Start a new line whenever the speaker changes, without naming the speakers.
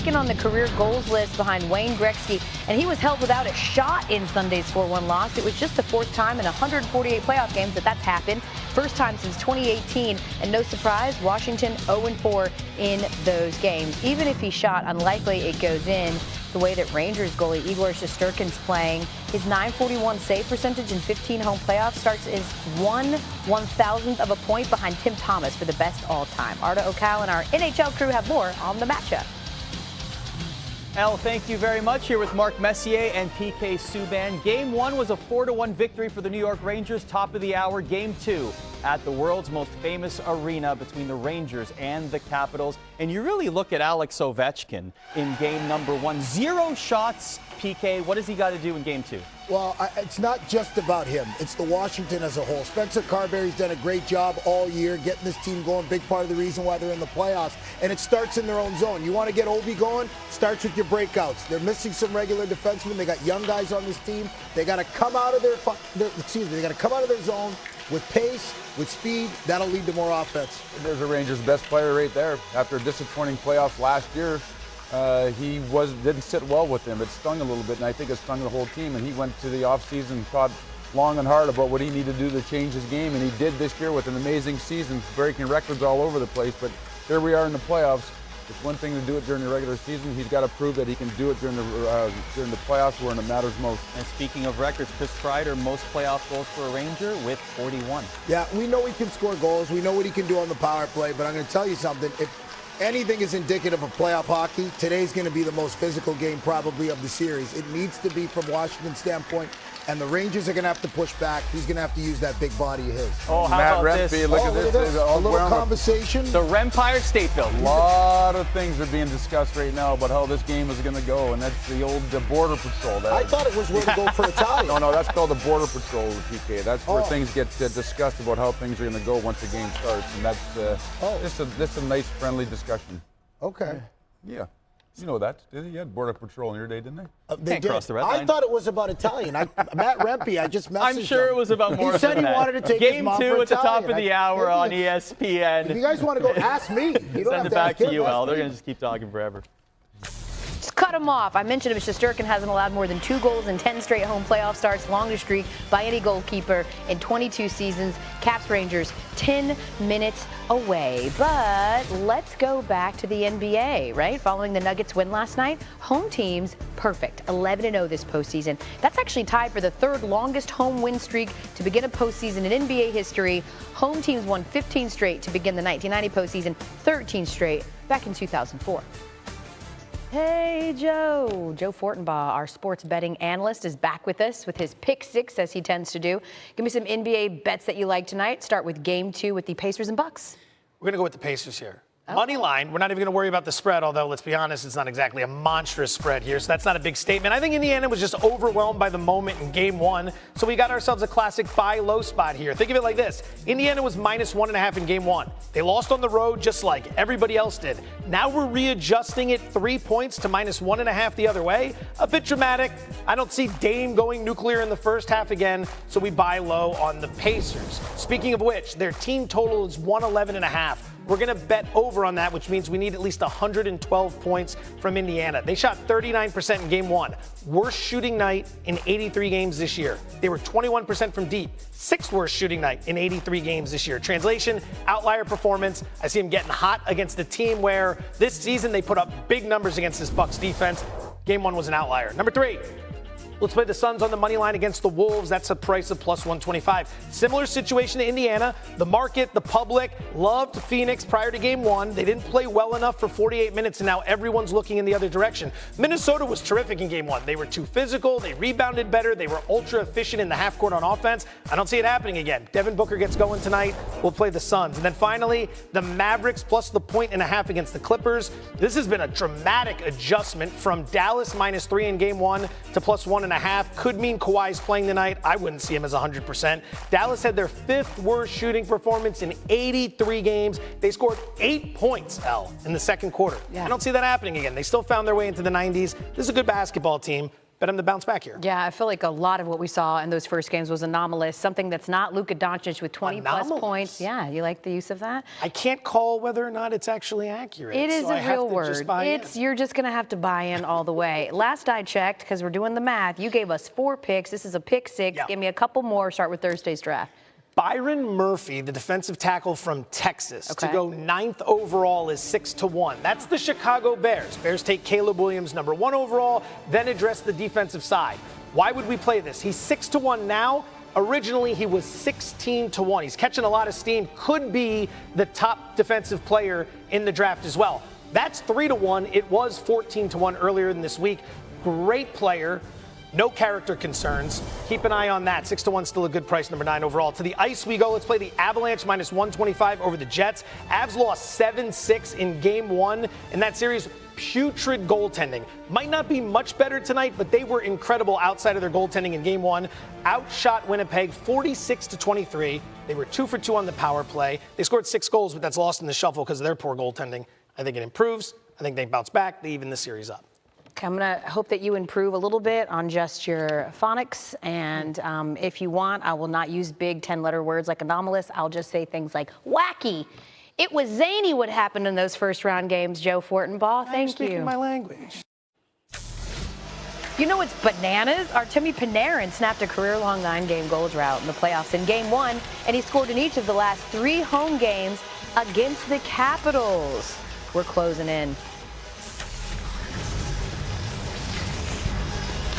On the career goals list behind Wayne Gretzky, and he was held without a shot in Sunday's 4-1 loss. It was just the fourth time in 148 playoff games that's happened. First time since 2018, and no surprise, Washington 0-4 in those games. Even if he shot, unlikely it goes in. The way that Rangers goalie Igor Shesterkin's playing, his .941 save percentage in 15 home playoff starts is 1/1000th of a point behind Tim Thomas for the best all time. Arda Okal and our NHL crew have more on the matchup.
Elle, thank you very much. Here with Mark Messier and PK Subban. Game 1 was a 4-1 victory for the New York Rangers. Top of the hour. Game 2 at the world's most famous arena between the Rangers and the Capitals. And you really look at Alex Ovechkin in game number 1. 0 shots. PK, what does he got to do in game 2?
Well, it's not just about him. It's the Washington as a whole. Spencer Carberry's done a great job all year getting this team going. Big part of the reason why they're in the playoffs. And it starts in their own zone. You want to get Ovi going? Starts with your breakouts. They're missing some regular defensemen. They got young guys on this team. They got to come out of they got to come out of their zone with pace, with speed. That'll lead to more offense.
There's a Rangers' best player right there. After a disappointing playoffs last year, he didn't sit well with him. It stung a little bit, and I think it stung the whole team. And he went to the offseason, thought long and hard about what he needed to do to change his game, and he did this year with an amazing season, breaking records all over the place. But here we are in the playoffs. It's one thing to do it during the regular season. He's got to prove that he can do it during the playoffs when it matters most.
And speaking of records, Chris Kreider, most playoff goals for a Ranger with 41.
Yeah, we know he can score goals. We know what he can do on the power play. But I'm going to tell you something. If anything is indicative of playoff hockey, today's going to be the most physical game probably of the series. It needs to be from Washington's standpoint. And the Rangers are going to have to push back. He's going to have to use that big body of his.
Oh, how
Matt
about
Rempe,
this?
look at this.
A little conversation.
The Rempire Stateville.
A lot of things are being discussed right now about how this game is going to go, and that's the old Border Patrol.
I thought it was where to go for Italian.
No, that's called the Border Patrol with PK. That's where things get discussed about how things are going to go once the game starts, and that's just a nice, friendly discussion.
Okay.
Yeah. You know that. You had Border Patrol in your day, didn't they?
They
Can't
did.
cross the red line.
I thought it was about Italian. Matt Rempe, I just messaged
I'm sure
him.
it was about more
He said
than
he
that.
wanted to take
Game
his mom
2
for
at the top
Italian.
of the hour on ESPN.
If you guys want to go, ask me. You don't
Send
have
it
to
back
ask
to
him,
you,
ask
Al. They're
me.
going to just keep talking forever.
Just cut him off. I mentioned it, Shesterkin hasn't allowed more than 2 goals in 10 straight home playoff starts, longest streak by any goalkeeper in 22 seasons. Caps Rangers 10 minutes away. But let's go back to the NBA, right? Following the Nuggets win last night, home teams perfect, 11-0 this postseason. That's actually tied for the 3rd longest home win streak to begin a postseason in NBA history. Home teams won 15 straight to begin the 1990 postseason, 13 straight back in 2004. Hey, Joe. Joe Fortenbaugh, our sports betting analyst, is back with us with his pick 6, as he tends to do. Give me some NBA bets that you like tonight. Start with game 2 with the Pacers and Bucks.
We're going to go with the Pacers here. Money line, we're not even going to worry about the spread, although, let's be honest, it's not exactly a monstrous spread here, so that's not a big statement. I think Indiana was just overwhelmed by the moment in game 1, so we got ourselves a classic buy low spot here. Think of it like this. Indiana was -1.5 in game 1. They lost on the road just like everybody else did. Now we're readjusting it 3 points to -1.5 the other way. A bit dramatic. I don't see Dame going nuclear in the first half again, so we buy low on the Pacers. Speaking of which, their team total is 111.5. We're going to bet over on that, which means we need at least 112 points from Indiana. They shot 39% in game 1. Worst shooting night in 83 games this year. They were 21% from deep. 6th worst shooting night in 83 games this year. Translation, outlier performance. I see them getting hot against a team where this season they put up big numbers against this Bucks defense. Game 1 was an outlier. Number 3. Let's play the Suns on the money line against the Wolves. That's a price of +125. Similar situation to Indiana. The market, the public, loved Phoenix prior to game 1. They didn't play well enough for 48 minutes, and now everyone's looking in the other direction. Minnesota was terrific in game 1. They were too physical. They rebounded better. They were ultra efficient in the half court on offense. I don't see it happening again. Devin Booker gets going tonight. We'll play the Suns. And then finally, the Mavericks plus the 1.5 against the Clippers. This has been a dramatic adjustment from Dallas -3 in game 1 to +1.5. Could mean Kawhi's playing tonight. I wouldn't see him as 100%. Dallas had their 5th worst shooting performance in 83 games. They scored 8 points, in the second quarter. I don't see that happening again. They still found their way into the 90s. This is a good basketball team. bet him to bounce back here.
Yeah, I feel like a lot of what we saw in those first games was anomalous. Something that's not Luka Doncic with 20-plus points. Yeah, you like the use of that?
I can't call whether or not it's actually accurate.
It is
so
a real word. You're just going to have to buy in all the way. Last I checked, because we're doing the math, you gave us 4 picks. This is a pick 6.
Yeah.
Give me a couple more. Start with Thursday's draft.
Byron Murphy, the defensive tackle from Texas, to go 9th overall is 6-1. That's the Chicago Bears. Bears take Caleb Williams, number 1 overall, then address the defensive side. Why would we play this? He's 6-1 now. Originally, he was 16-1. He's catching a lot of steam. Could be the top defensive player in the draft as well. That's 3-1. It was 14-1 earlier in this week. Great player. No character concerns. Keep an eye on that. 6-1, still a good price, number 9 overall. To the ice we go. Let's play the Avalanche minus 125 over the Jets. Avs lost 7-6 in game 1 in that series. Putrid goaltending. Might not be much better tonight, but they were incredible outside of their goaltending in game 1. Outshot Winnipeg 46-23. They were 2 for 2 on the power play. They scored 6 goals, but that's lost in the shuffle because of their poor goaltending. I think it improves. I think they bounce back. They even the series up.
Okay, I'm going to hope that you improve a little bit on just your phonics. And if you want, I will not use big 10-letter words like anomalous. I'll just say things like wacky. It was zany what happened in those first-round games, Joe Fortenbaugh. Thank you.
Speaking my language.
You know what's bananas? Artemi Panarin snapped a career-long 9-game goal drought in the playoffs in Game 1, and he scored in each of the last 3 home games against the Capitals. We're closing in.